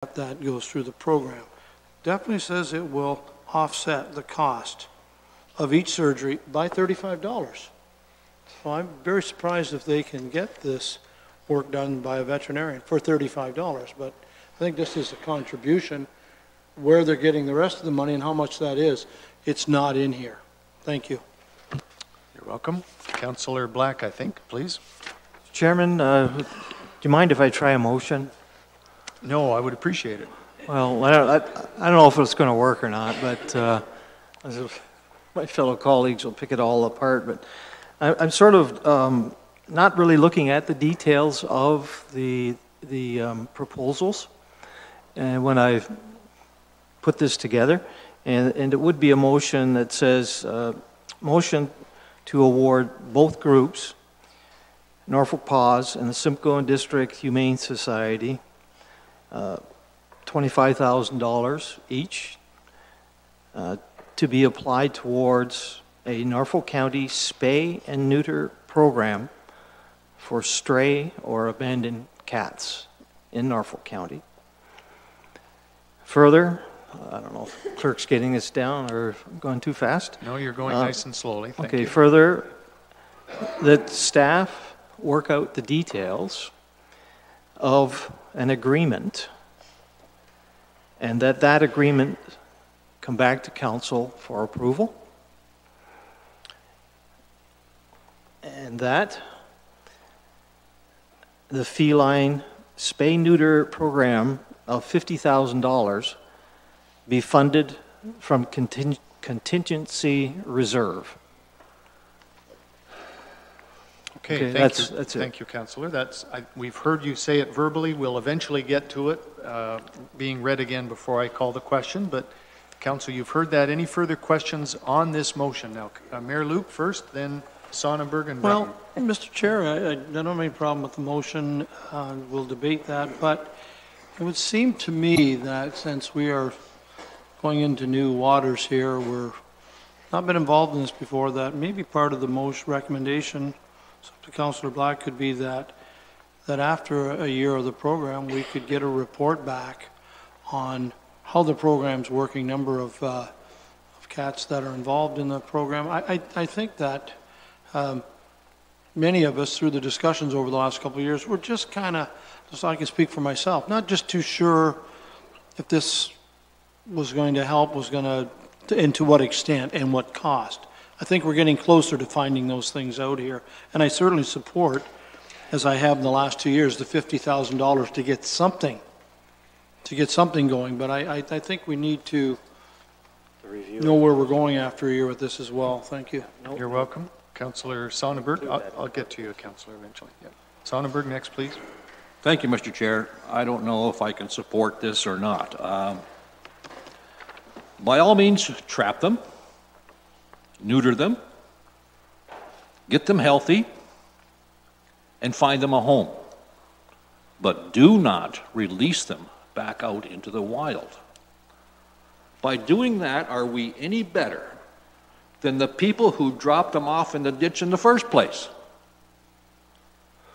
that goes through the program. Definitely says it will offset the cost of each surgery by $35. So I'm very surprised if they can get this work done by a veterinarian for $35, but I think this is a contribution. Where they're getting the rest of the money and how much that is, it's not in here. Thank you. You're welcome. Councillor Black, I think, please. Chairman, do you mind if I try a motion? No, I would appreciate it. Well, I don't know if it's going to work or not, but my fellow colleagues will pick it all apart. But I'm sort of not really looking at the details of the proposals, and when I put this together, and it would be a motion that says motion to award both groups, Norfolk Paws and the Simcoe District Humane Society, $25,000 each to be applied towards a Norfolk County spay and neuter program for stray or abandoned cats in Norfolk County. Further, I don't know if the clerk's getting this down or if I'm going too fast. No, you're going nice and slowly. Thank you. Further, that staff work out the details of an agreement, and that agreement come back to council for approval, and that the feline spay-neuter program of $50,000 be funded from contingency reserve. Okay, that's it. Thank you, Councillor. We've heard you say it verbally. We'll eventually get to it being read again before I call the question. But, Council, you've heard that. Any further questions on this motion? Now, Mayor Luke first, then Sonnenberg and Well, Mr. Chair, I don't have any problem with the motion. We'll debate that. But it would seem to me that since we are going into new waters here, we're not been involved in this before, that maybe part of the most recommendation to Councillor Black could be that after a year of the program, we could get a report back on how the program's working, number of cats that are involved in the program. I think that many of us, through the discussions over the last couple of years, we're just kind of, so I can speak for myself, not just too sure if this was going to help, and to what extent and what cost. I think we're getting closer to finding those things out here. And I certainly support, as I have in the last 2 years, the $50,000 to get something going. But I think we need to know where we're going after a year with this as well. Thank you. You're welcome. Councillor Sonnenberg. I'll get to you, Councillor, eventually. Yeah. Sonnenberg next, please. Thank you, Mr. Chair. I don't know if I can support this or not. By all means, trap them, neuter them, get them healthy, and find them a home. But do not release them back out into the wild. By doing that, are we any better than the people who dropped them off in the ditch in the first place?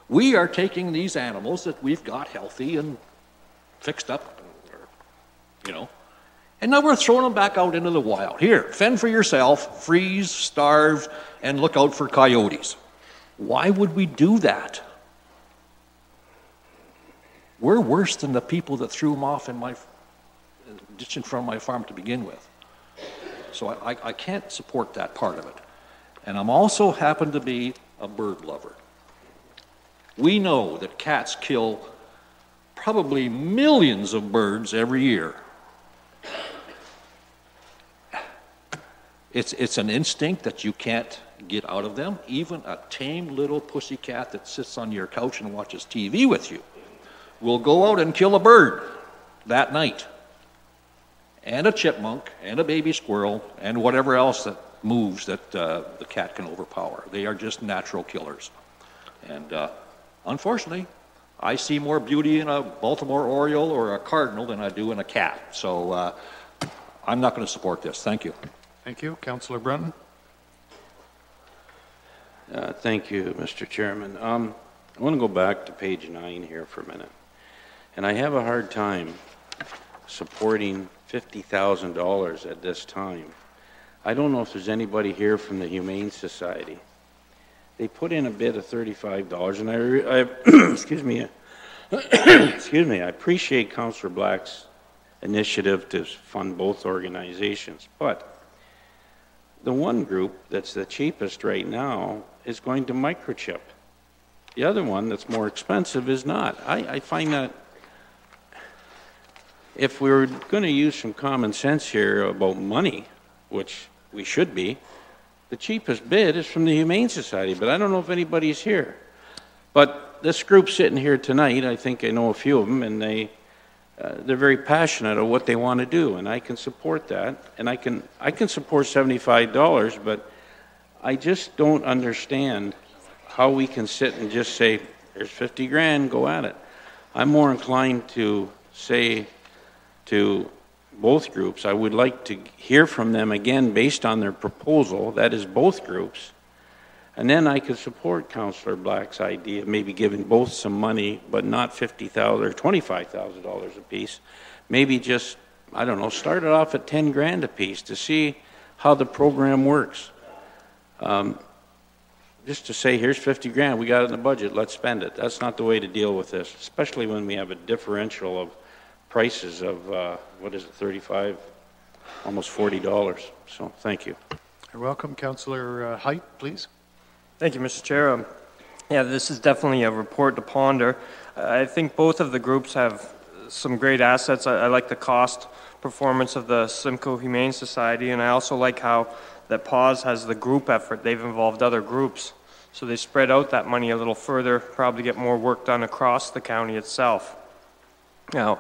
We are taking these animals that we've got healthy and fixed up, and now we're throwing them back out into the wild. Here, fend for yourself, freeze, starve, and look out for coyotes. Why would we do that? We're worse than the people that threw them off in my ditch in front of my farm to begin with. So I can't support that part of it. And I'm also happen to be a bird lover. We know that cats kill probably millions of birds every year. It's an instinct that you can't get out of them. Even a tame little pussy cat that sits on your couch and watches TV with you will go out and kill a bird that night, and a chipmunk, and a baby squirrel, and whatever else that moves that the cat can overpower. They are just natural killers. And unfortunately, I see more beauty in a Baltimore Oriole or a Cardinal than I do in a cat. So I'm not going to support this. Thank you. Thank you. Councillor Brunton. Thank you, Mr. Chairman. I want to go back to page 9 here for a minute. And I have a hard time supporting $50,000 at this time. I don't know if there's anybody here from the Humane Society. They put in a bid of $35, and I excuse me, excuse me, I appreciate Councillor Black's initiative to fund both organizations, but the one group that's the cheapest right now is going to microchip. The other one that's more expensive is not. I find that if we were going to use some common sense here about money, which we should be, the cheapest bid is from the Humane Society, but I don't know if anybody's here. But this group sitting here tonight, I think I know a few of them, and they're very passionate of what they want to do, and I can support that, and I can support $75, but I just don't understand how we can sit and just say, there's 50 grand, go at it. I'm more inclined to say to both groups, I would like to hear from them again based on their proposal, that is both groups, and then I could support Councillor Black's idea of maybe giving both some money, but not $50,000 or $25,000 a piece. Maybe just, I don't know, start it off at 10 grand a piece to see how the program works. Just to say, here's 50 grand, we got it in the budget, let's spend it. That's not the way to deal with this, especially when we have a differential of prices of, what is it, 35, almost $40. So, thank you. You're welcome. Councillor Height, please. Thank you, Mr. Chair. Yeah, this is definitely a report to ponder. I think both of the groups have some great assets. I like the cost performance of the Simcoe Humane Society, and I also like how that PAWS has the group effort. They've involved other groups, so they spread out that money a little further, probably get more work done across the county itself. Now,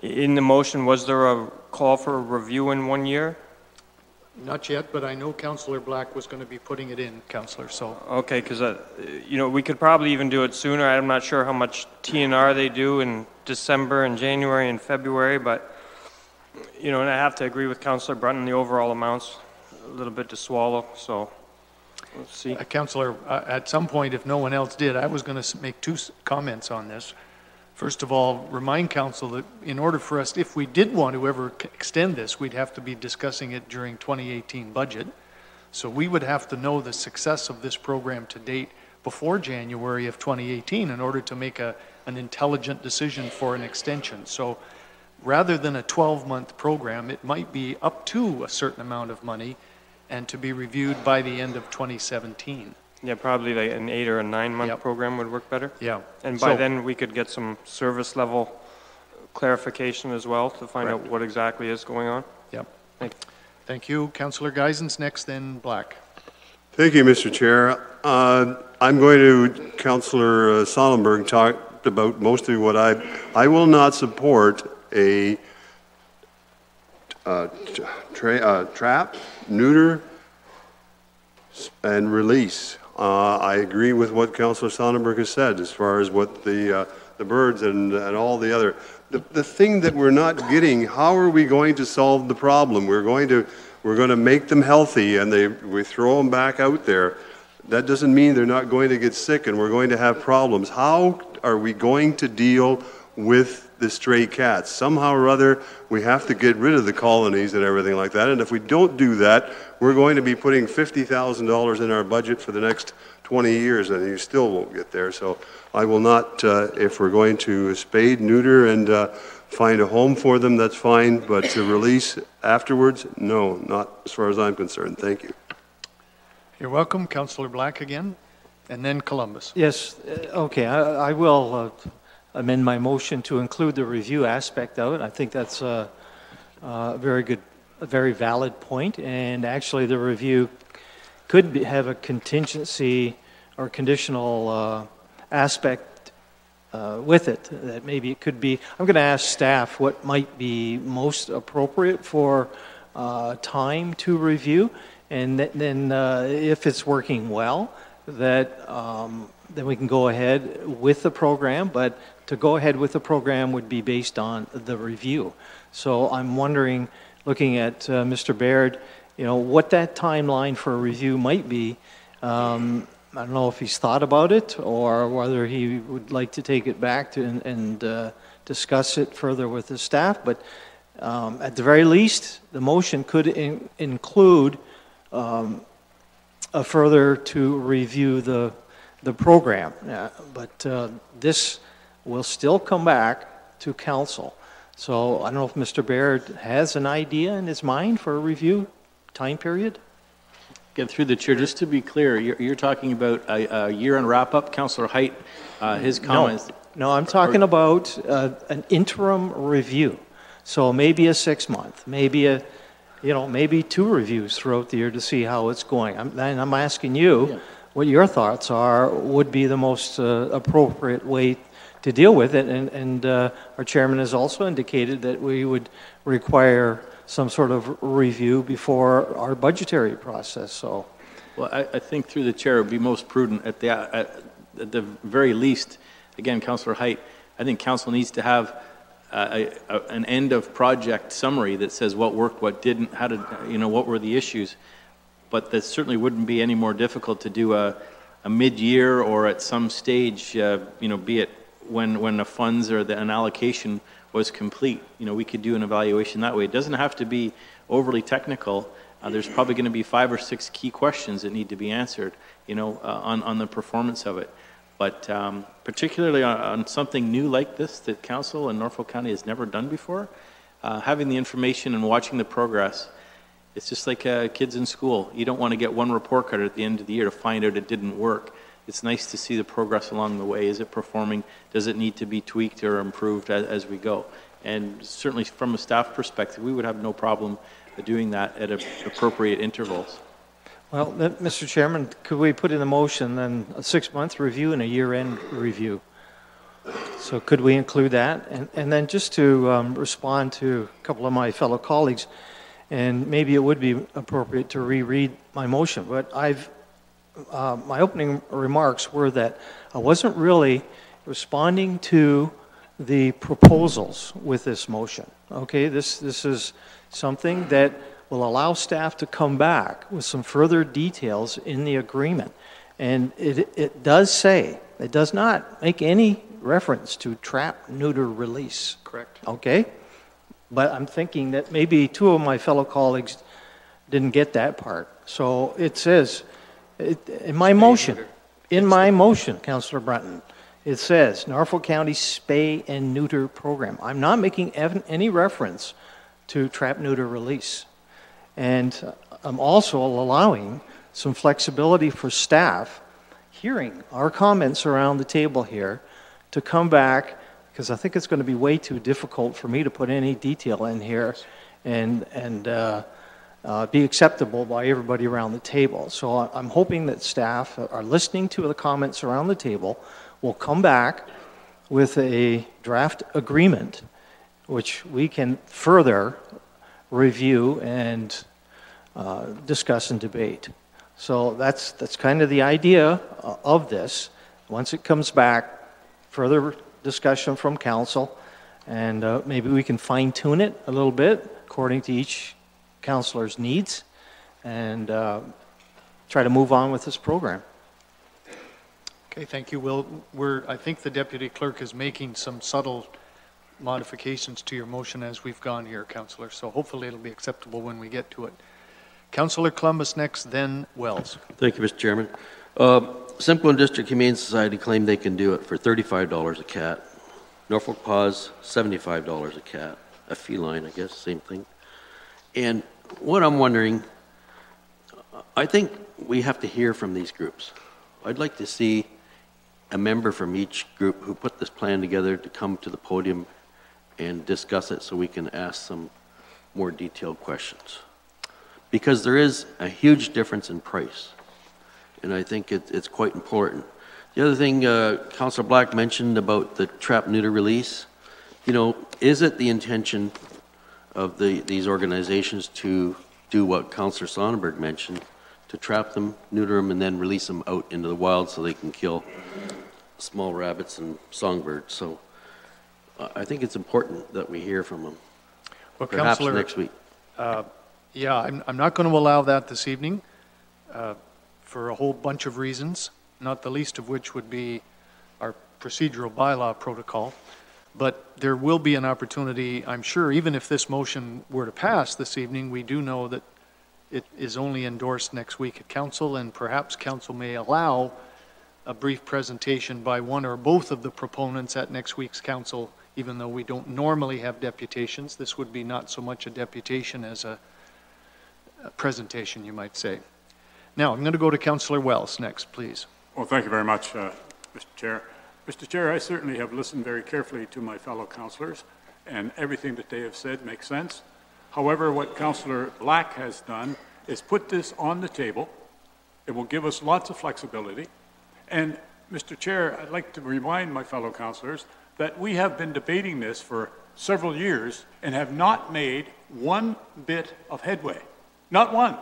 in the motion, was there a call for a review in 1 year? Not yet, but I know Councillor Black was going to be putting it in, Councillor, so. Okay, because, you know, we could probably even do it sooner. I'm not sure how much TNR they do in December and January and February, but, you know, and I have to agree with Councillor Brunton, the overall amounts a little bit to swallow, so let's see. Councillor, at some point, if no one else did, I was going to make two comments on this. First of all, remind Council that in order for us, if we did want to ever extend this, we'd have to be discussing it during 2018 budget. So we would have to know the success of this program to date before January of 2018 in order to make an intelligent decision for an extension. So rather than a 12-month program, it might be up to a certain amount of money and to be reviewed by the end of 2017. Yeah, probably like an 8 or a 9 month Yep. program would work better. Yeah. And by then we could get some service level clarification as well to find out what exactly is going on. Yep. Thank you. Councillor Geisens next, then Black. Thank you, Mr. Chair. I'm going to, Councillor Sonnenberg talked about mostly what I will not support a trap, neuter, and release. I agree with what Councillor Sonnenberg has said as far as what the birds and all the other. The thing that we're not getting, how are we going to solve the problem? We're going to make them healthy and we throw them back out there. That doesn't mean they're not going to get sick and we're going to have problems. How are we going to deal with the stray cats? Somehow or other, we have to get rid of the colonies and everything like that. And if we don't do that, we're going to be putting $50,000 in our budget for the next 20 years, and you still won't get there. So I will not, if we're going to spade, neuter, and find a home for them, that's fine. But to release afterwards, no, not as far as I'm concerned. Thank you. You're welcome. Councillor Black again, and then Columbus. Yes, okay, I will amend my motion to include the review aspect of it. I think that's a very good, a very valid point, and actually the review could have a contingency or conditional aspect with it, that maybe it could be, I'm going to ask staff what might be most appropriate for time to review, and then if it's working well, that then we can go ahead with the program, but to go ahead with the program would be based on the review. So I'm wondering, looking at Mr. Baird, you know, what that timeline for a review might be. I don't know if he's thought about it or whether he would like to take it back to and discuss it further with the staff, but At the very least, the motion could include a further to review the program. But this will still come back to council. So I don't know if Mr. Baird has an idea in his mind for a review time period? Get through the chair, just to be clear, you're talking about a year-end wrap-up, Councillor Height, his comments. No, I'm talking about an interim review. So maybe a 6-month, maybe maybe 2 reviews throughout the year to see how it's going. I'm asking you what your thoughts would be the most appropriate way to deal with it. And our chairman has also indicated that we would require some sort of review before our budgetary process. So, well, I think through the chair it would be most prudent at the very least. Again, Councillor Height, I think council needs to have an end of project summary that says what worked, what didn't, what were the issues. But that certainly wouldn't be any more difficult to do a mid-year or at some stage, be it when the funds or an allocation was complete. We could do an evaluation that way. It doesn't have to be overly technical. There's probably going to be 5 or 6 key questions that need to be answered, on the performance of it. But particularly on something new like this that council in Norfolk County has never done before, having the information and watching the progress, it's just like kids in school. You don't want to get one report card at the end of the year to find out it didn't work. It's nice to see the progress along the way. Is it performing? Does it need to be tweaked or improved as we go? And certainly from a staff perspective, we would have no problem doing that at appropriate intervals. well, then, Mr. Chairman, could we put in the motion then a 6-month review and a year-end review? So could we include that? And then just to respond to a couple of my fellow colleagues, and maybe it would be appropriate to reread my motion, but my opening remarks were that I wasn't really responding to the proposals with this motion. Okay, this is something that will allow staff to come back with some further details in the agreement. And it does say, it does not make any reference to trap, neuter, release. Correct. Okay? But I'm thinking that maybe 2 of my fellow colleagues didn't get that part. So it says, in my motion, Councillor Brunton, it says Norfolk County Spay and Neuter Program. I'm not making any reference to trap, neuter, release. And I'm also allowing some flexibility for staff hearing our comments around the table here to come back, because I think it's going to be way too difficult for me to put any detail in here and be acceptable by everybody around the table. So I'm hoping that staff are listening to the comments around the table, will come back with a draft agreement which we can further review and discuss and debate. So that's kind of the idea of this. Once it comes back, further discussion from council, and maybe we can fine-tune it a little bit according to each councillor's needs, and try to move on with this program. Okay, thank you, Will. I think the Deputy Clerk is making some subtle modifications to your motion as we've gone here, Councillor, so hopefully it'll be acceptable when we get to it. Councillor Columbus next, then Wells. Thank you, Mr. Chairman. Simcoe and District Humane Society claim they can do it for $35 a cat. Norfolk Paws, $75 a cat. A feline, I guess, same thing. And what I'm wondering, I think we have to hear from these groups. I'd like to see a member from each group who put this plan together to come to the podium and discuss it so we can ask some more detailed questions. Because there is a huge difference in price, and I think it's quite important. The other thing Councillor Black mentioned about the trap, neuter, release, is it the intention of these organizations to do what Councillor Sonnenberg mentioned, to trap them, neuter them, and then release them out into the wild so they can kill small rabbits and songbirds? So I think it's important that we hear from them. Well, perhaps Councillor, next week. Yeah, I'm not going to allow that this evening for a whole bunch of reasons, not the least of which would be our procedural bylaw protocol. But there will be an opportunity, I'm sure, even if this motion were to pass this evening, we do know that it is only endorsed next week at council, and perhaps council may allow a brief presentation by one or both of the proponents at next week's council, even though we don't normally have deputations. This would be not so much a deputation as a presentation, you might say. Now, I'm going to go to Councillor Wells next, please. Well, thank you very much, Mr. Chair. Mr. Chair, I certainly have listened very carefully to my fellow councillors, and everything that they have said makes sense. However, what Councillor Black has done is put this on the table. It will give us lots of flexibility. And, Mr. Chair, I'd like to remind my fellow councillors that we have been debating this for several years and have not made one bit of headway. Not one.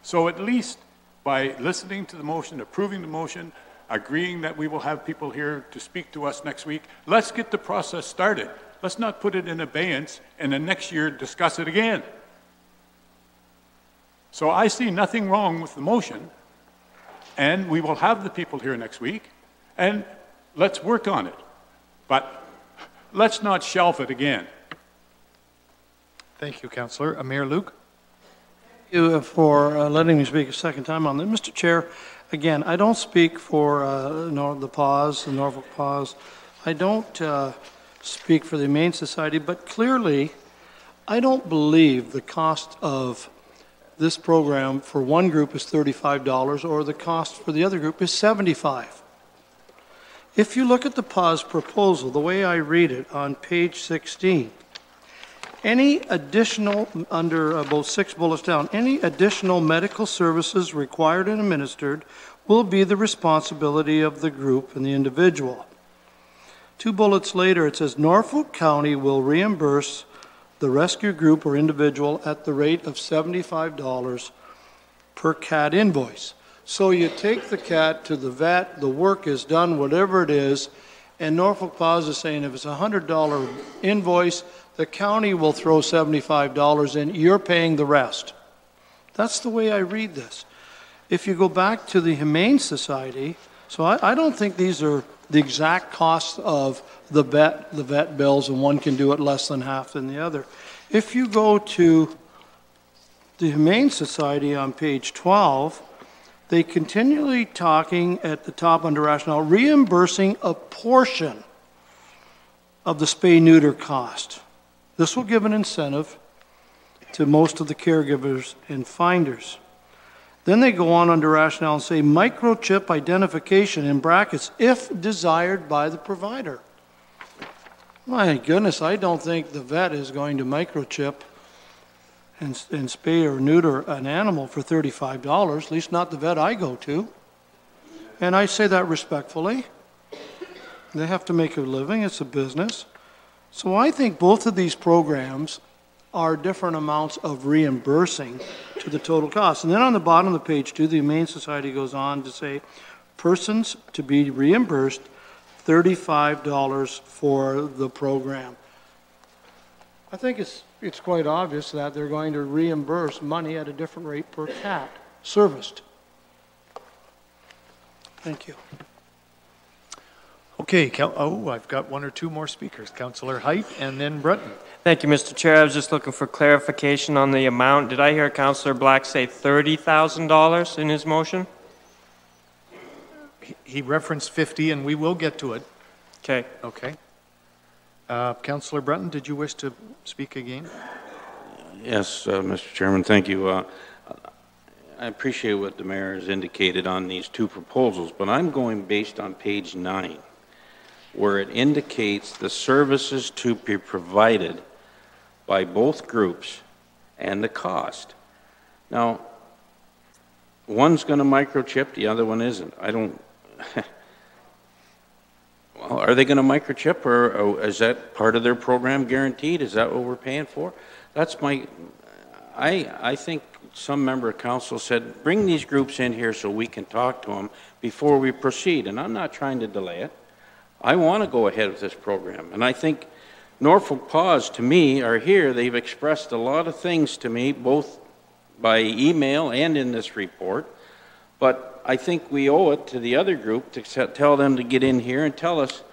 So at least by listening to the motion, approving the motion, agreeing that we will have people here to speak to us next week, let's get the process started. Let's not put it in abeyance and then next year discuss it again. So I see nothing wrong with the motion, and we will have the people here next week, and let's work on it. But let's not shelf it again. Thank you, Councillor. Mayor Luke? Thank you for letting me speak a second time on that. Mr. Chair, again, I don't speak for the PAWS, the Norfolk PAWS. I don't speak for the Humane Society, but clearly, I don't believe the cost of this program for one group is $35 or the cost for the other group is $75. If you look at the PAWS proposal, the way I read it on page 16, any additional, under about 6 bullets down, any additional medical services required and administered will be the responsibility of the group and the individual. 2 bullets later, it says Norfolk County will reimburse the rescue group or individual at the rate of $75 per cat invoice. So you take the cat to the vet, the work is done, whatever it is, and Norfolk PAWS is saying if it's a $100 invoice, the county will throw $75 in, you're paying the rest. That's the way I read this. If you go back to the Humane Society, so I don't think these are the exact costs of the vet bills, and one can do it less than half than the other. If you go to the Humane Society on page 12, they continually talking at the top under rationale, reimbursing a portion of the spay-neuter cost. This will give an incentive to most of the caregivers and finders. Then they go on under rationale and say microchip identification in brackets if desired by the provider. My goodness, I don't think the vet is going to microchip and spay or neuter an animal for $35, at least not the vet I go to. And I say that respectfully. They have to make a living, it's a business. So I think both of these programs are different amounts of reimbursing to the total cost. And then on the bottom of the page too, the Humane Society goes on to say persons to be reimbursed $35 for the program. I think it's quite obvious that they're going to reimburse money at a different rate per cat serviced. Thank you. Okay, I've got 1 or 2 more speakers. Councillor Height and then Breton. Thank you, Mr. Chair. I was just looking for clarification on the amount. Did I hear Councillor Black say $30,000 in his motion? He referenced 50, and we will get to it. Okay. Okay. Councillor Breton, did you wish to speak again? Yes, Mr. Chairman, thank you. I appreciate what the mayor has indicated on these 2 proposals, but I'm going based on page 9, where it indicates the services to be provided by both groups and the cost. Now, one's going to microchip, the other one isn't. I don't... Well, are they going to microchip, or is that part of their program guaranteed? Is that what we're paying for? That's my... I think some member of council said, bring these groups in here so we can talk to them before we proceed, and I'm not trying to delay it. I want to go ahead with this program, and I think Norfolk PAWS, to me, are here. They've expressed a lot of things to me, both by email and in this report, but I think we owe it to the other group to tell them to get in here and tell us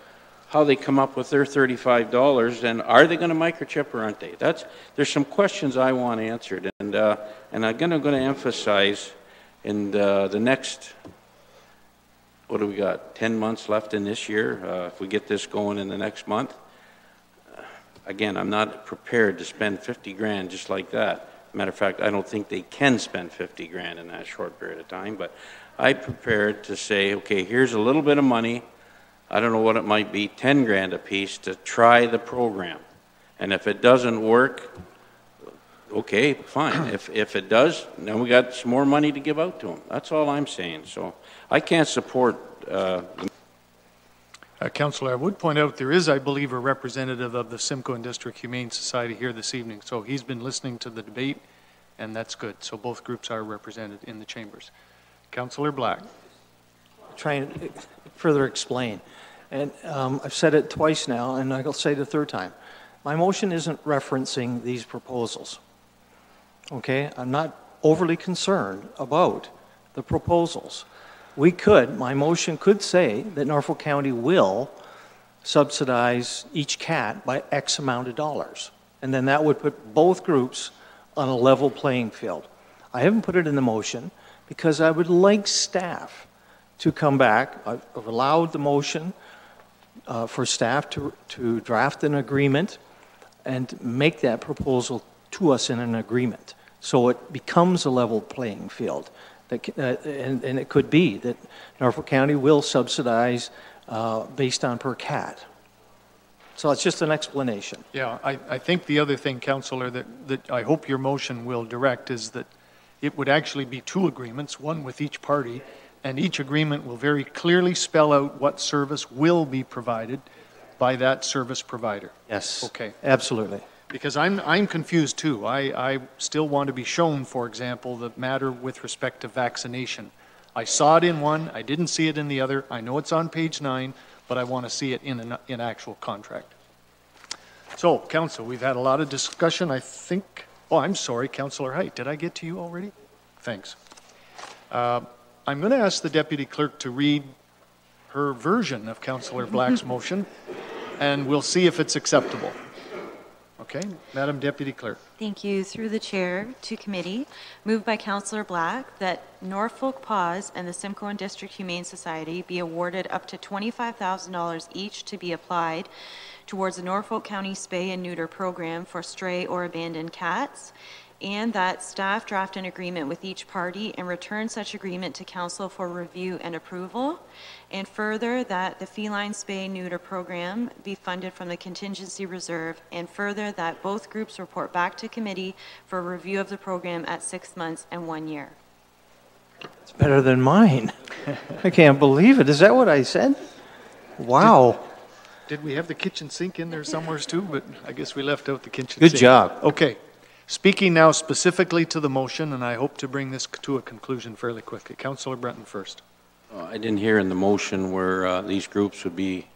how they come up with their $35, and are they going to microchip or aren't they? There's some questions I want answered, and I'm going to emphasize in the next, what do we got, 10 months left in this year, if we get this going in the next month. Again, I'm not prepared to spend 50 grand just like that. Matter of fact, I don't think they can spend 50 grand in that short period of time, but I'm prepared to say, okay, here's a little bit of money, I don't know what it might be, 10 grand a piece to try the program. And if it doesn't work, okay, fine. If it does, then we got some more money to give out to them. That's all I'm saying. So I can't support Councillor, I would point out there is, I believe, a representative of the Simcoe and District Humane Society here this evening. So he's been listening to the debate, and that's good. So both groups are represented in the chambers. Councillor Black. Try and further explain. And I've said it twice now, and I'll say it a third time. My motion isn't referencing these proposals. Okay? I'm not overly concerned about the proposals. My motion could say that Norfolk County will subsidize each cat by X amount of dollars. And then that would put both groups on a level playing field. I haven't put it in the motion because I would like staff to come back. I've allowed the motion for staff to draft an agreement and make that proposal to us in an agreement. So it becomes a level playing field. And it could be that Norfolk County will subsidize based on per cat. So it's just an explanation. Yeah, I think the other thing, Councillor, that I hope your motion will direct is that it would actually be two agreements, one with each party, and each agreement will very clearly spell out what service will be provided by that service provider. Yes. Okay. Absolutely. Because I'm confused too. I still want to be shown, for example, the matter with respect to vaccination. I saw it in one, I didn't see it in the other. I know it's on page 9, but I want to see it in actual contract. So, Council, we've had a lot of discussion. I think, oh, I'm sorry, Councillor Height. Did I get to you already? Thanks. I'm going to ask the Deputy Clerk to read her version of Councillor Black's motion, and we'll see if it's acceptable. Okay, Madam Deputy Clerk. Thank you. Through the chair to committee, moved by Councillor Black that Norfolk PAWS and the Simcoe and District Humane Society be awarded up to $25,000 each to be applied towards the Norfolk County Spay and Neuter program for stray or abandoned cats, and that staff draft an agreement with each party and return such agreement to council for review and approval. And further, that the feline spay neuter program be funded from the contingency reserve, and further that both groups report back to committee for review of the program at 6 months and 1 year. It's better than mine. I can't believe it. Is that what I said? Wow. Did we have the kitchen sink in there somewhere too? But I guess we left out the kitchen Good sink. job. Okay. Speaking now specifically to the motion, and I hope to bring this to a conclusion fairly quickly. Councillor Brenton first. I didn't hear in the motion where these groups would be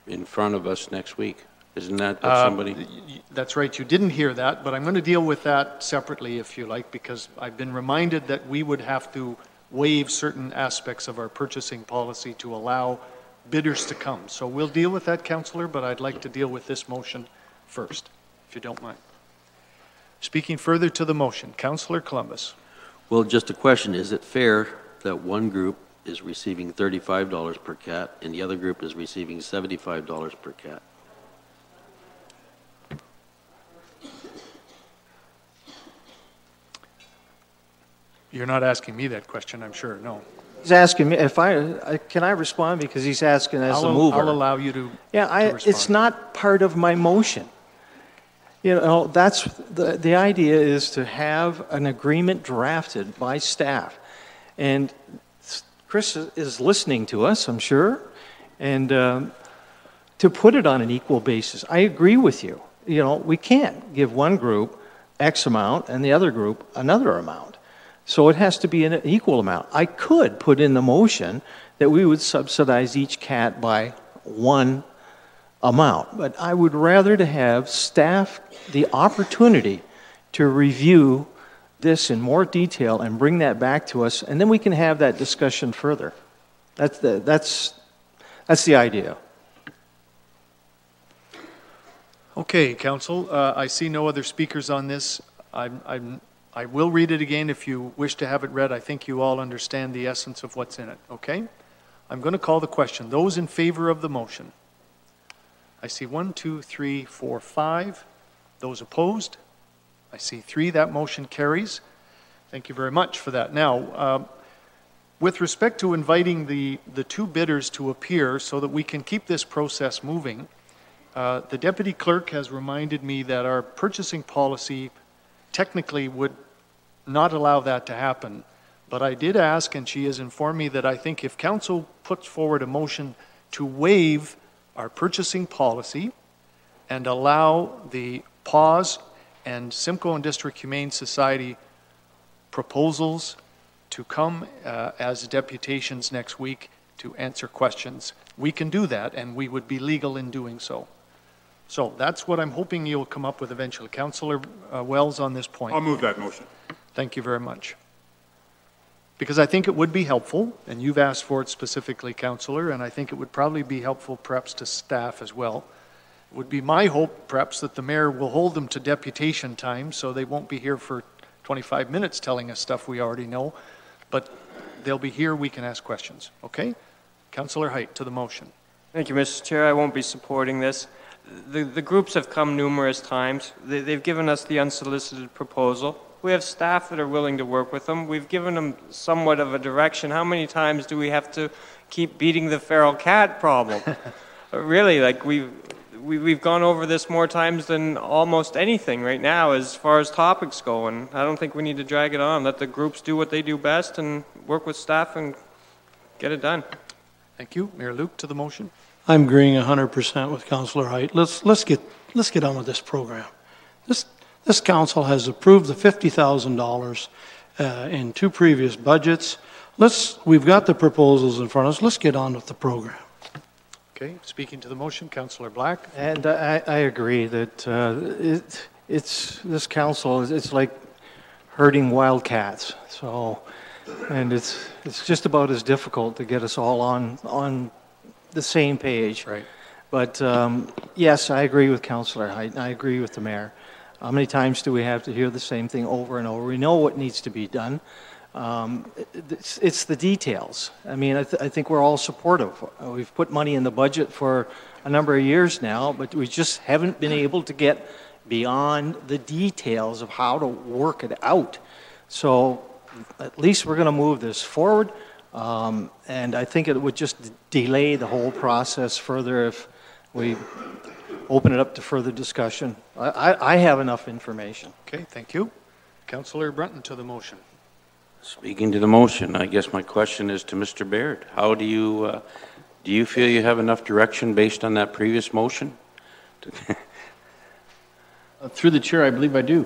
in front of us next week. Isn't that somebody? That's right. You didn't hear that, but I'm going to deal with that separately if you like, because I've been reminded that we would have to waive certain aspects of our purchasing policy to allow bidders to come. So we'll deal with that, Councillor, but I'd like to deal with this motion first, if you don't mind. Speaking further to the motion, Councillor Columbus. Well, just a question. Is it fair that one group is receiving $35 per cat and the other group is receiving $75 per cat? You're not asking me that question, I'm sure. No. He's asking me if can I respond, because he's asking as a mover. I'll allow you to. Yeah, to respond. It's not part of my motion. You know, that's the idea is to have an agreement drafted by staff. And Chris is listening to us, I'm sure, and to put it on an equal basis. I agree with you. You know, we can't give one group X amount and the other group another amount. So it has to be an equal amount. I could put in the motion that we would subsidize each cat by one amount, but I would rather to have staff the opportunity to review this in more detail and bring that back to us, and then we can have that discussion further. That's the idea. Okay, Council, I see no other speakers on this. I will read it again if you wish to have it read. I think you all understand the essence of what's in it, okay? I'm going to call the question. Those in favor of the motion? I see 1, 2, 3, 4, 5. Those opposed? I see 3. That motion carries. Thank you very much for that. Now, with respect to inviting the 2 bidders to appear so that we can keep this process moving, the Deputy Clerk has reminded me that our purchasing policy technically would not allow that to happen. But I did ask, and she has informed me that I think if Council puts forward a motion to waive our purchasing policy and allow the pause and Simcoe and District Humane Society proposals to come as deputations next week to answer questions, we can do that, and we would be legal in doing so. So that's what I'm hoping you'll come up with eventually. Councillor Wells on this point. I'll move that motion. Thank you very much. Because I think it would be helpful, and you've asked for it specifically, Councillor, and I think it would probably be helpful perhaps to staff as well. It would be my hope perhaps that the mayor will hold them to deputation time so they won't be here for 25 minutes telling us stuff we already know, but they'll be here, we can ask questions, okay? Councillor Height to the motion. Thank you, Mr. Chair. I won't be supporting this. The groups have come numerous times. They've given us the unsolicited proposal. We have staff that are willing to work with them. We've given them somewhat of a direction. How many times do we have to keep beating the feral cat problem? Really, like we've gone over this more times than almost anything right now as far as topics go, and I don't think we need to drag it on. Let the groups do what they do best and work with staff and get it done. Thank you. Mayor Luke to the motion. I'm agreeing 100% with Councillor Height. Let's get on with this program. This council has approved the $50,000 in 2 previous budgets. We've got the proposals in front of us. Let's get on with the program. Okay, speaking to the motion, Councillor Black. And I agree that this council it's like herding wildcats. So, and it's just about as difficult to get us all on the same page. Right. But yes, I agree with Councillor Height, and I agree with the mayor. How many times do we have to hear the same thing over and over? We know what needs to be done. It's the details. I mean, I think we're all supportive. We've put money in the budget for a number of years now, but we just haven't been able to get beyond the details of how to work it out. So at least we're going to move this forward, and I think it would just delay the whole process further if we open it up to further discussion. I have enough information. Okay, thank you. Councillor Brunton to the motion. Speaking to the motion, I guess my question is to Mr. Baird. How do you feel you have enough direction based on that previous motion? Through the chair, I believe I do.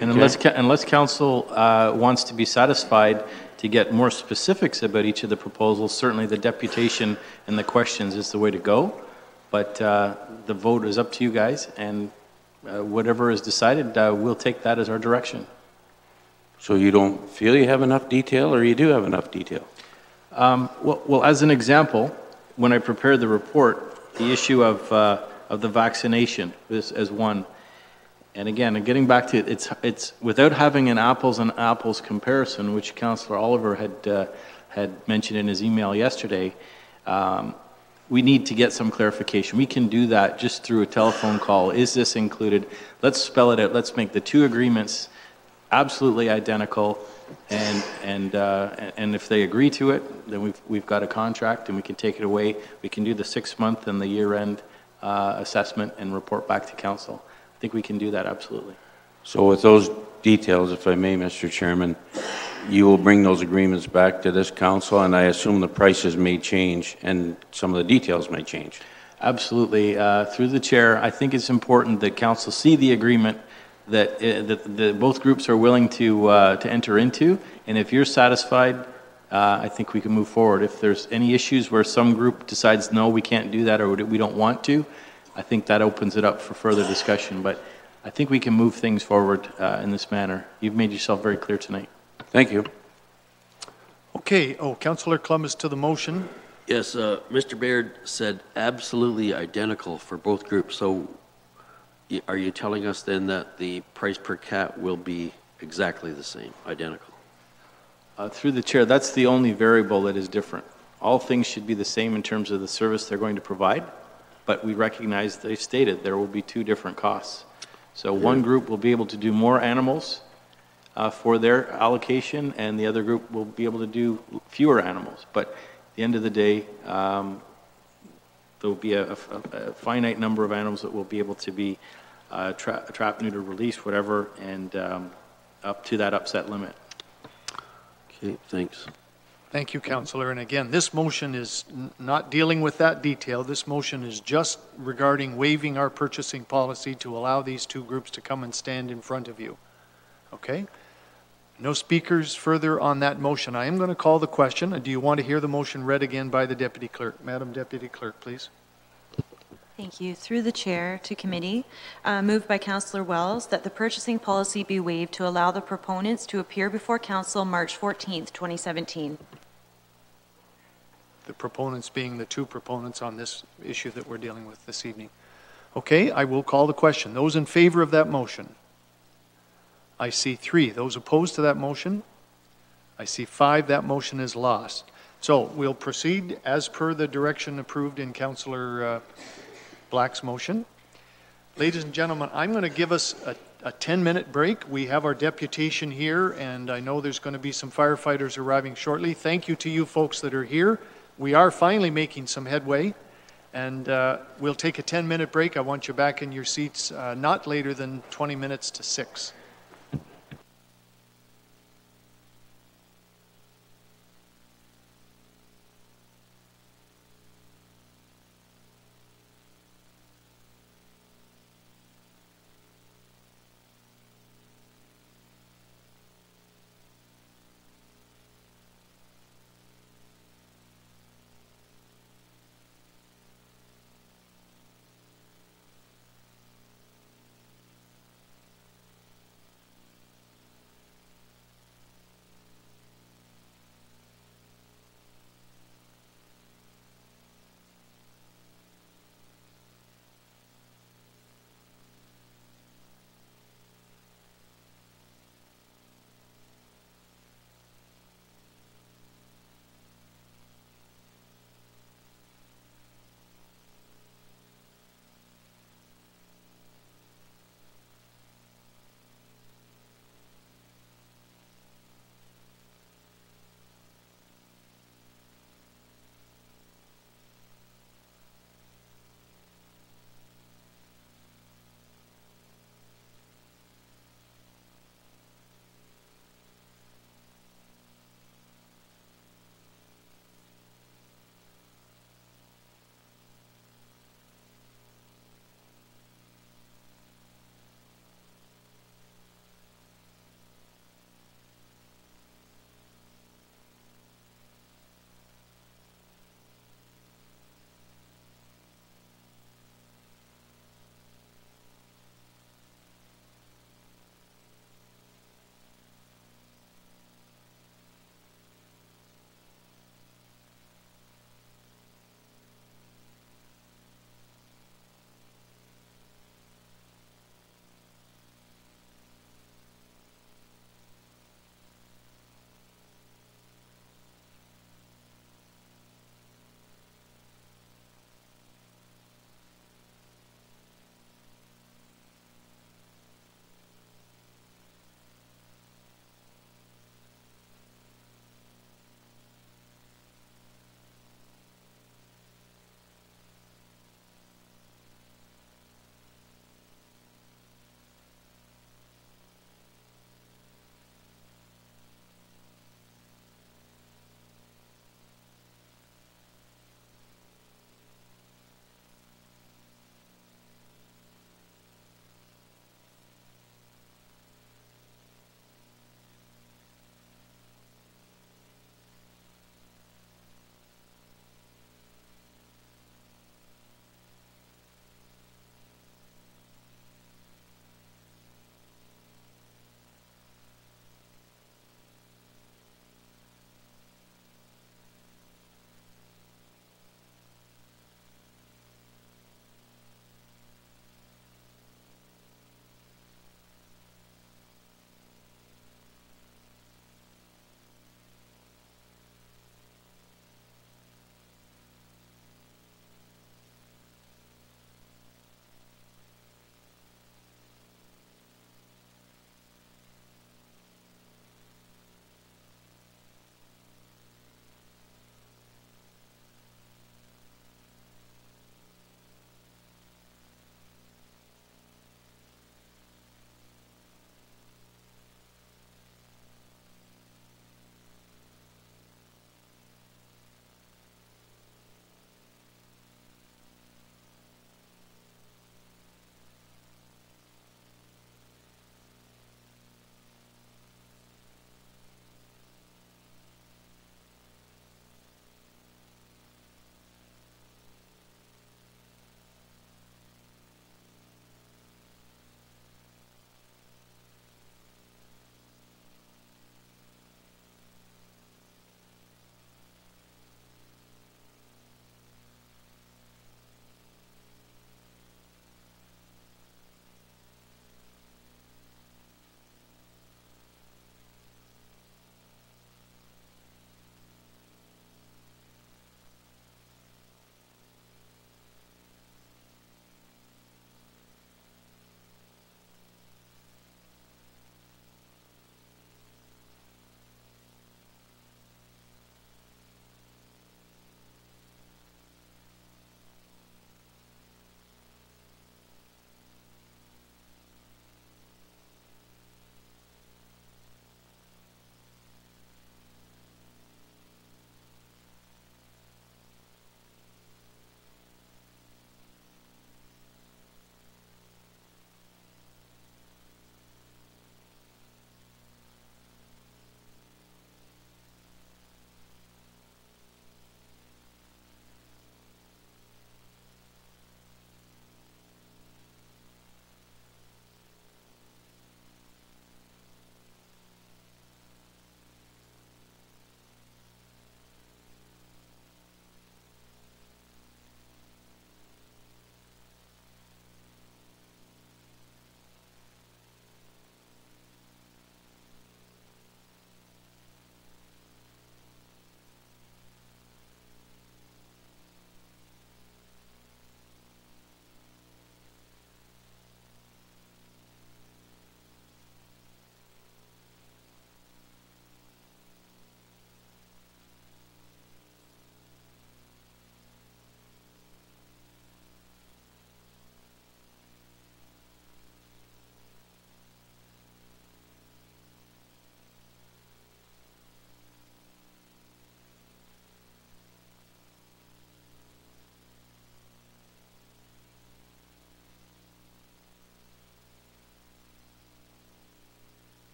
And unless council wants to be satisfied to get more specifics about each of the proposals, certainly the deputation and the questions is the way to go. But the vote is up to you guys, and whatever is decided, we'll take that as our direction. So you don't feel you have enough detail, or you do have enough detail? Well, as an example, when I prepared the report, the issue of the vaccination is as one. And again, getting back to it, it's without having an apples and apples comparison, which Councillor Oliver had mentioned in his email yesterday. We need to get some clarification. We can do that just through a telephone call. Is this included? Let's spell it out. Let's make the 2 agreements absolutely identical, and if they agree to it, then we've got a contract and we can take it away. We can do the 6-month and the year-end assessment and report back to council. I think we can do that absolutely. So with those details, if I may, Mr. Chairman, you will bring those agreements back to this council, and I assume the prices may change and some of the details may change. Absolutely. Through the chair, I think it's important that council see the agreement that both groups are willing to enter into, and if you're satisfied, I think we can move forward. If there's any issues where some group decides no, we can't do that, or we don't want to, I think that opens it up for further discussion. But I think we can move things forward in this manner. You've made yourself very clear tonight. Thank you. Okay. Oh, Councillor Clemens to the motion. Yes, Mr. Baird said absolutely identical for both groups. So Are you telling us then that the price per cat will be exactly the same, identical? Through the chair, that's the only variable that is different. All things should be the same in terms of the service they're going to provide, but we recognize they stated there will be two different costs. So one group will be able to do more animals for their allocation, and the other group will be able to do fewer animals. But at the end of the day, there will be a finite number of animals that will be able to be trap, neuter, release, whatever, and up to that upset limit. Okay, thanks. Thank you, Councillor. And again, this motion is not dealing with that detail. This motion is just regarding waiving our purchasing policy to allow these two groups to come and stand in front of you. Okay? No speakers further on that motion. I am going to call the question. Do you want to hear the motion read again by the Deputy Clerk? Madam Deputy Clerk, please. Thank you. Through the chair to committee, moved by Councillor Wells that the purchasing policy be waived to allow the proponents to appear before council March 14th, 2017. The proponents being the two proponents on this issue that we're dealing with this evening. Okay, I will call the question. Those in favor of that motion? I see 3. Those opposed to that motion? I see 5. That motion is lost. So we'll proceed as per the direction approved in Councillor Black's motion. Ladies and gentlemen, I'm going to give us a 10-minute break. We have our deputation here, and I know there's going to be some firefighters arriving shortly. Thank you to you folks that are here. We are finally making some headway, and we'll take a 10-minute break. I want you back in your seats not later than 20 minutes to 6.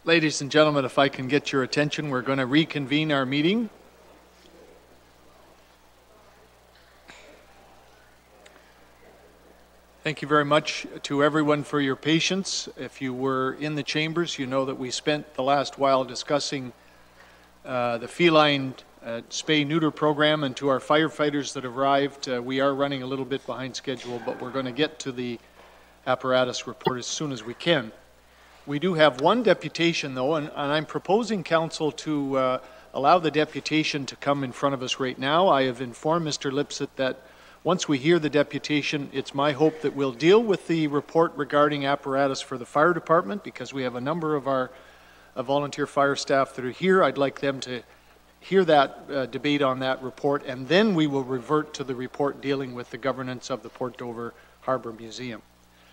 Ladies and gentlemen, if I can get your attention, we're going to reconvene our meeting. Thank you very much to everyone for your patience. If you were in the chambers, you know that we spent the last while discussing the feline spay-neuter program, and to our firefighters that arrived, we are running a little bit behind schedule, but we're going to get to the apparatus report as soon as we can. We do have one deputation, though, and I'm proposing council to allow the deputation to come in front of us right now. I have informed Mr. Lipset that once we hear the deputation, it's my hope that we'll deal with the report regarding apparatus for the fire department, because we have a number of our volunteer fire staff that are here. I'd like them to hear that debate on that report, and then we will revert to the report dealing with the governance of the Port Dover Harbor Museum.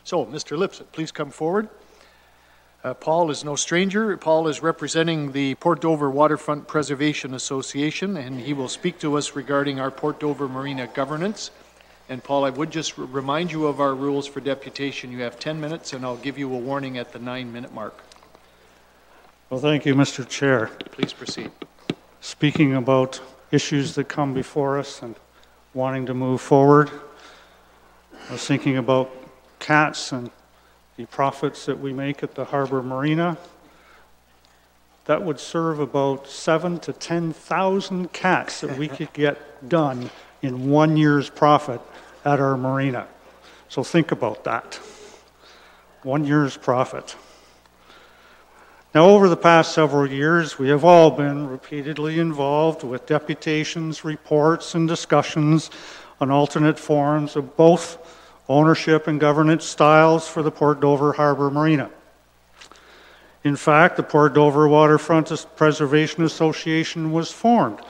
So, Mr. Lipset, please come forward. Paul is no stranger. Paul is representing the Port Dover Waterfront Preservation Association, and he will speak to us regarding our Port Dover Marina governance. And Paul, I would just remind you of our rules for deputation. You have 10 minutes, and I'll give you a warning at the 9-minute mark. Well, thank you, Mr. Chair. Please proceed. Speaking about issues that come before us and wanting to move forward, I was thinking about cats and the profits that we make at the Harbor Marina. That would serve about 7,000 to 10,000 cats that we could get done in 1 year's profit at our marina. So think about that. 1 year's profit. Now, over the past several years, we have all been repeatedly involved with deputations, reports, and discussions on alternate forms of both ownership and governance styles for the Port Dover Harbor Marina. In fact, the Port Dover Waterfront Preservation Association was formed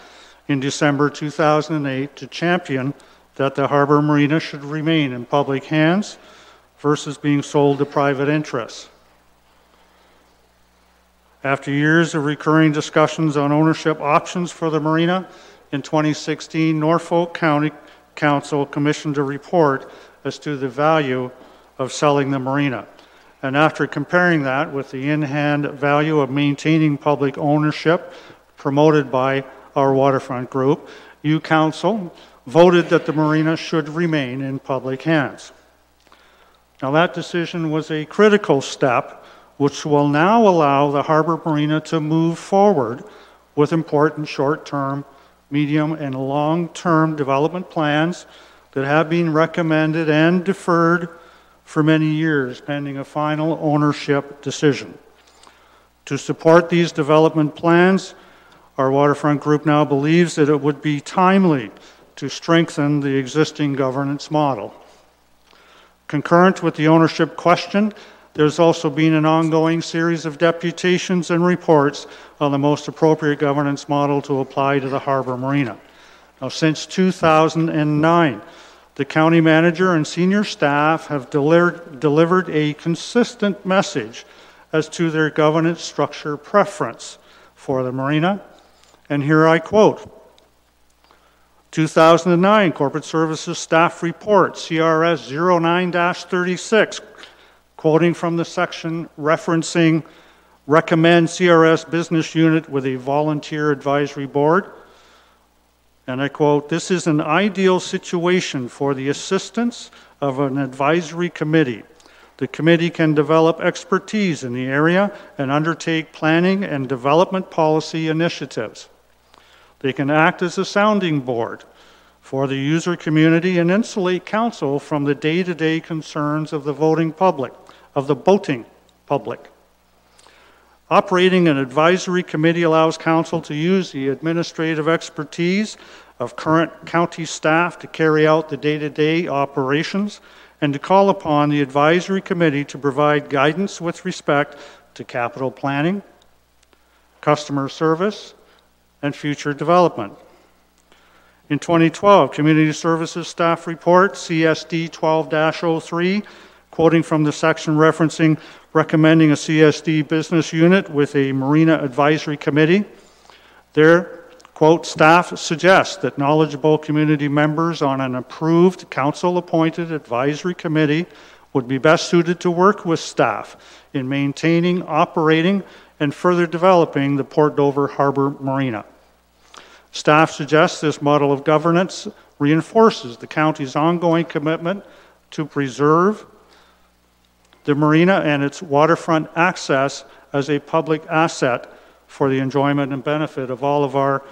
in December 2008 to champion that the Harbor Marina should remain in public hands versus being sold to private interests. After years of recurring discussions on ownership options for the marina, in 2016, Norfolk County Council commissioned a report as to the value of selling the marina. And after comparing that with the in-hand value of maintaining public ownership promoted by our waterfront group, you council voted that the marina should remain in public hands. Now, that decision was a critical step which will now allow the Harbor Marina to move forward with important short-term, medium, and long-term development plans that have been recommended and deferred for many years pending a final ownership decision. To support these development plans, our waterfront group now believes that it would be timely to strengthen the existing governance model. Concurrent with the ownership question, there's also been an ongoing series of deputations and reports on the most appropriate governance model to apply to the Harbor Marina. Now, since 2009, the county manager and senior staff have delivered a consistent message as to their governance structure preference for the marina. And here I quote, 2009 Corporate Services Staff Report, CRS 09-36, quoting from the section referencing recommend CRS business unit with a volunteer advisory board. And I quote, this is an ideal situation for the assistance of an advisory committee. The committee can develop expertise in the area and undertake planning and development policy initiatives. They can act as a sounding board for the user community and insulate council from the day-to-day concerns of the boating public. Operating an advisory committee allows council to use the administrative expertise of current county staff to carry out the day-to-day operations and to call upon the advisory committee to provide guidance with respect to capital planning, customer service, and future development. In 2012, Community Services Staff Report, CSD 12-03, quoting from the section referencing recommending a CSD business unit with a Marina Advisory Committee. There, Quote, staff suggests that knowledgeable community members on an approved council-appointed advisory committee would be best suited to work with staff in maintaining, operating, and further developing the Port Dover Harbor Marina. Staff suggests this model of governance reinforces the county's ongoing commitment to preserve the marina and its waterfront access as a public asset for the enjoyment and benefit of all of our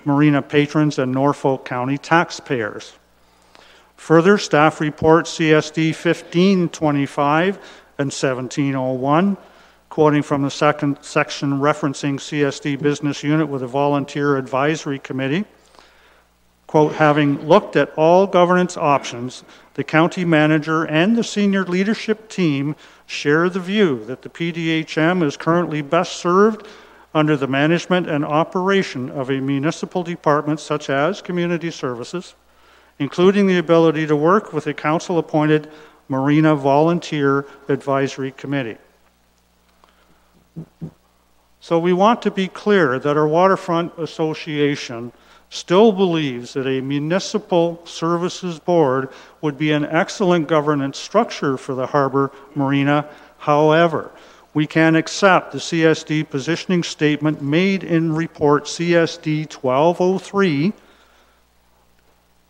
marina patrons and Norfolk County taxpayers. Further, staff report CSD 1525 and 1701, quoting from the second section referencing CSD business unit with a volunteer advisory committee, quote, having looked at all governance options, the county manager and the senior leadership team share the view that the PDHM is currently best served under the management and operation of a municipal department such as community services, including the ability to work with a council-appointed Marina Volunteer Advisory Committee. So we want to be clear that our Waterfront Association still believes that a municipal services board would be an excellent governance structure for the harbor marina. However, we can accept the CSD positioning statement made in report CSD 1203,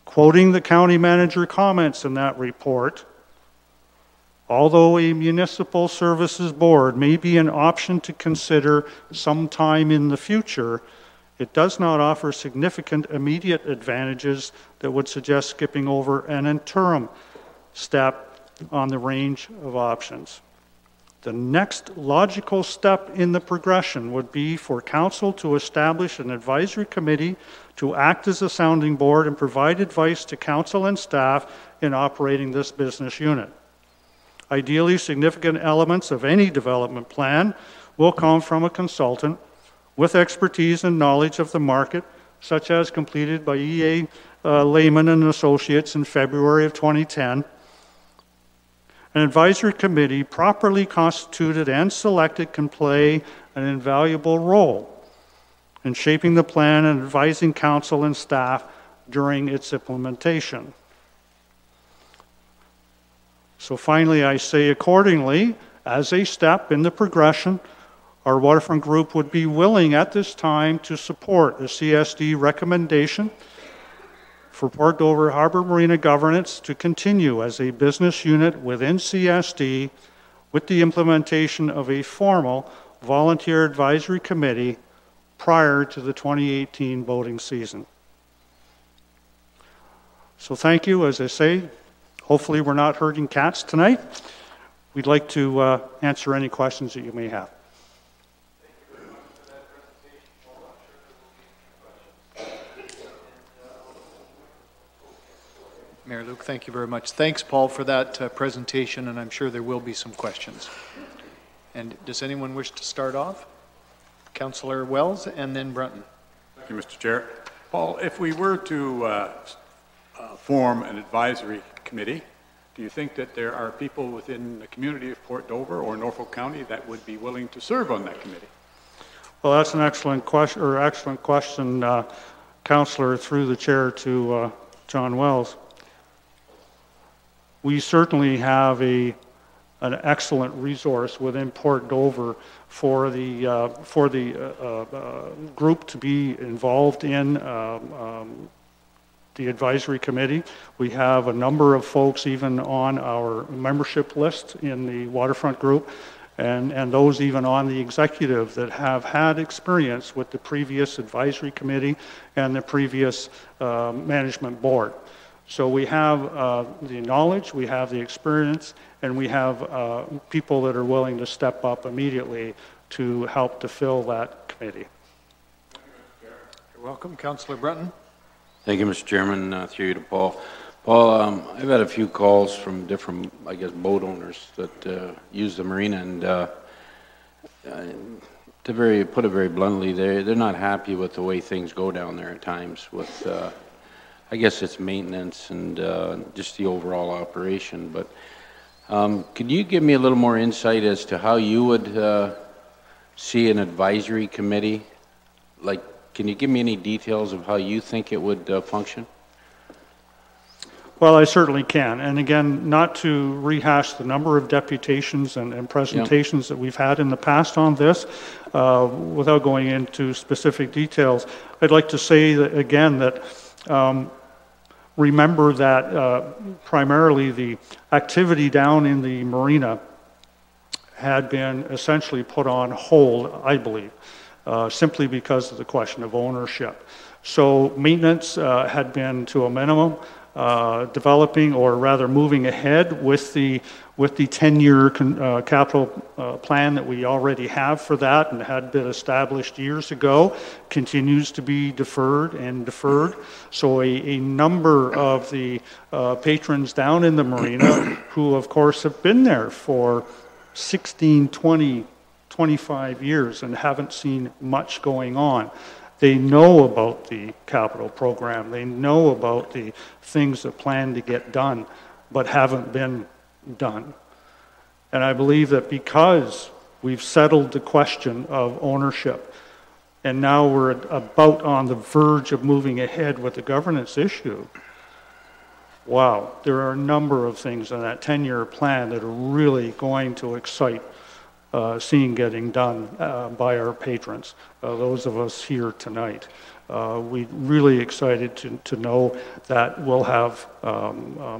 quoting the county manager comments in that report. Although a municipal services board may be an option to consider sometime in the future, it does not offer significant immediate advantages that would suggest skipping over an interim step on the range of options. The next logical step in the progression would be for council to establish an advisory committee to act as a sounding board and provide advice to council and staff in operating this business unit. Ideally, significant elements of any development plan will come from a consultant with expertise and knowledge of the market, such as completed by EA Lehman and Associates in February of 2010. An advisory committee properly constituted and selected can play an invaluable role in shaping the plan and advising council and staff during its implementation. So finally, I say accordingly, as a step in the progression, our waterfront group would be willing at this time to support the CSD recommendation for Port Dover Harbor Marina governance to continue as a business unit within CSD with the implementation of a formal volunteer advisory committee prior to the 2018 voting season. So thank you. As I say, hopefully we're not herding cats tonight. We'd like to answer any questions that you may have. Mayor Luke, thank you very much. Thanks, Paul, for that presentation, and I'm sure there will be some questions. And does anyone wish to start off? Councillor Wells and then Brunton. Thank you, Mr. Chair. Paul, if we were to form an advisory committee, do you think that there are people within the community of Port Dover or Norfolk County that would be willing to serve on that committee? Well, that's an excellent question, Councillor, through the chair to John Wells. We certainly have an excellent resource within Port Dover for the group to be involved in the advisory committee. We have a number of folks even on our membership list in the waterfront group and those even on the executive that have had experience with the previous advisory committee and the previous management board. So we have the knowledge, we have the experience, and we have people that are willing to step up immediately to help to fill that committee. You're welcome. Councillor Brunton. Thank you, Mr. Chairman. Through you to Paul. Paul, I've had a few calls from different, I guess, boat owners that use the marina, and to put it very bluntly, they're not happy with the way things go down there at times with I guess it's maintenance and just the overall operation. But could you give me a little more insight as to how you would see an advisory committee, like Can you give me any details of how you think it would function? Well, I certainly can. And again, not to rehash the number of deputations and presentations that we've had in the past on this, without going into specific details, I'd like to say that, again, that remember that primarily the activity down in the marina had been essentially put on hold, I believe, simply because of the question of ownership. So maintenance had been to a minimum. Developing, or rather moving ahead with the 10-year capital plan that we already have for that and had been established years ago, continues to be deferred and deferred. So a number of the patrons down in the marina, who of course have been there for 16, 20, 25 years and haven't seen much going on. They know about the capital program. They know about the things that plan to get done, but haven't been done. And I believe that because we've settled the question of ownership, and now we're about on the verge of moving ahead with the governance issue, wow, there are a number of things in that 10-year plan that are really going to excite seeing getting done by our patrons, those of us here tonight. We're really excited to know that we'll have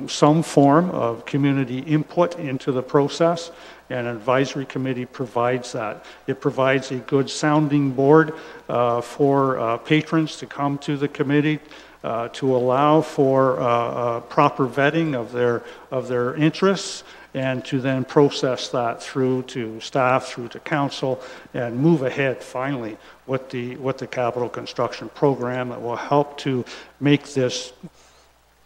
some form of community input into the process, and an advisory committee provides that. It provides a good sounding board for patrons to come to the committee, to allow for proper vetting of their interests, and to then process that through to staff, through to council, and move ahead finally with the capital construction program that will help to make this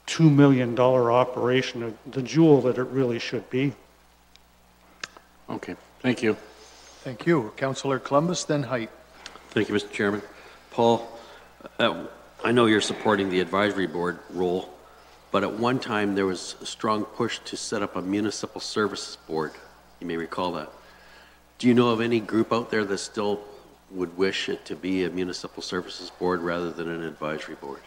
$2 million operation the jewel that it really should be. Okay, thank you. Thank you. Councillor Columbus, then Height. Thank you, Mr. Chairman. Paul, I know you're supporting the advisory board role, but at one time there was a strong push to set up a municipal services board. You may recall that. Do you know of any group out there that still would wish it to be a municipal services board rather than an advisory board?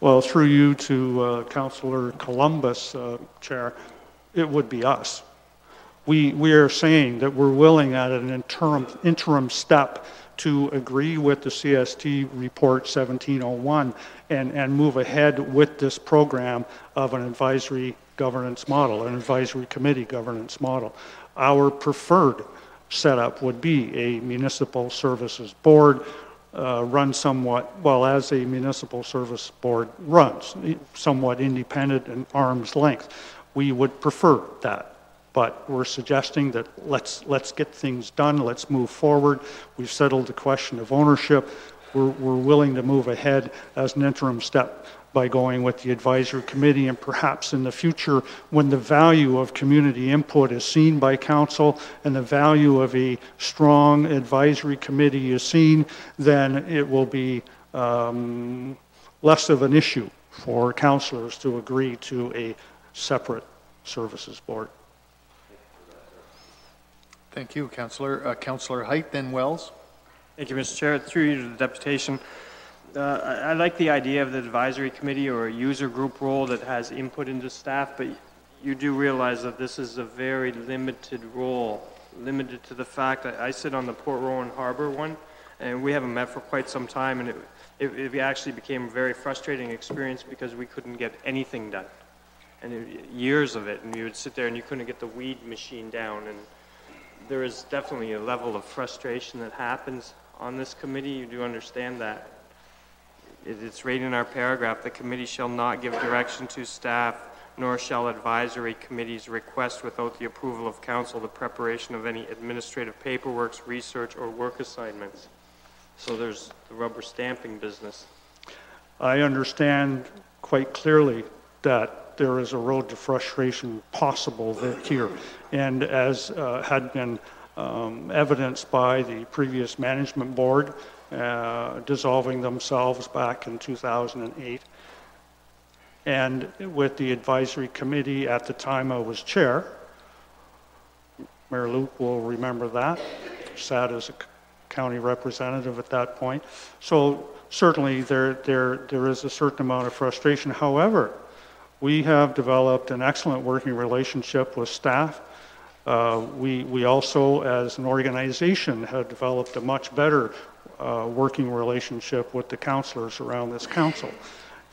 Well, through you to Councillor Columbus, Chair, it would be us. We are saying that we're willing at an interim step to agree with the CST report 1701 and move ahead with this program of an advisory governance model, an advisory committee governance model. Our preferred setup would be a municipal services board run somewhat, well, as a municipal service board runs, somewhat independent and arm's length. We would prefer that. But we're suggesting that let's get things done, let's move forward. We've settled the question of ownership. We're willing to move ahead as an interim step by going with the advisory committee, and perhaps in the future, when the value of community input is seen by council and the value of a strong advisory committee is seen, then it will be less of an issue for councillors to agree to a separate services board. Thank you, Councillor. Councillor Height, then Wells. Thank you, Mr. Chair. Through you to the deputation. I like the idea of the advisory committee or a user group role that has input into staff, but you do realize that this is a very limited role, limited to the fact that I sit on the Port Rowan Harbor one, and we haven't met for quite some time, and it actually became a very frustrating experience because we couldn't get anything done. And years of it, and you would sit there and you couldn't get the weed machine down, and there is definitely a level of frustration that happens on this committee. You do understand that. It's right in our paragraph. The committee shall not give direction to staff, nor shall advisory committees request without the approval of council the preparation of any administrative paperwork, research, or work assignments. So there's the rubber stamping business. I understand quite clearly that there is a road to frustration possible here. And as had been evidenced by the previous management board dissolving themselves back in 2008, and with the advisory committee at the time I was chair, Mayor Luke will remember that, sat as county representative at that point. So certainly there is a certain amount of frustration. However, we have developed an excellent working relationship with staff. We also, as an organization, have developed a much better working relationship with the councilors around this council.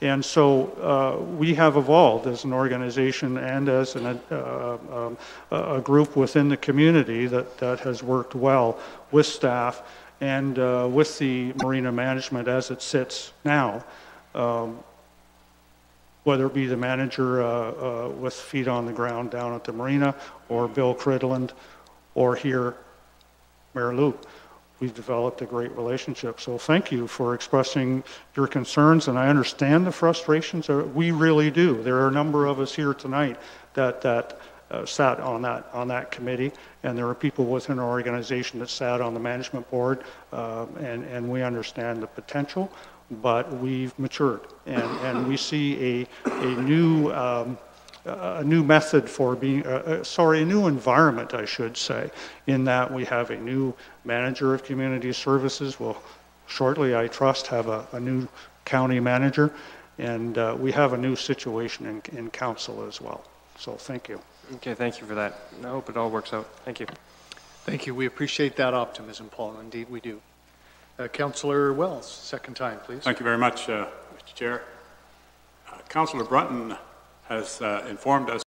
And so we have evolved as an organization and as a group within the community that has worked well with staff and with the marina management as it sits now, whether it be the manager with feet on the ground down at the marina, or Bill Cridland, or here, Mayor Luke. We've developed a great relationship. So thank you for expressing your concerns, and I understand the frustrations. We really do. There are a number of us here tonight that sat on that committee, and there are people within our organization that sat on the management board, and we understand the potential, but we've matured, and we see a new method for being, a new environment, I should say, in that we have a new manager of community services. We'll shortly, I trust, have a new county manager, and we have a new situation in council as well. So thank you. Okay, thank you for that. I hope it all works out. Thank you. Thank you. We appreciate that optimism, Paul. Indeed, we do. Councillor Wells, second time, please. Thank you very much, Mr. Chair. Councillor Brunton has informed us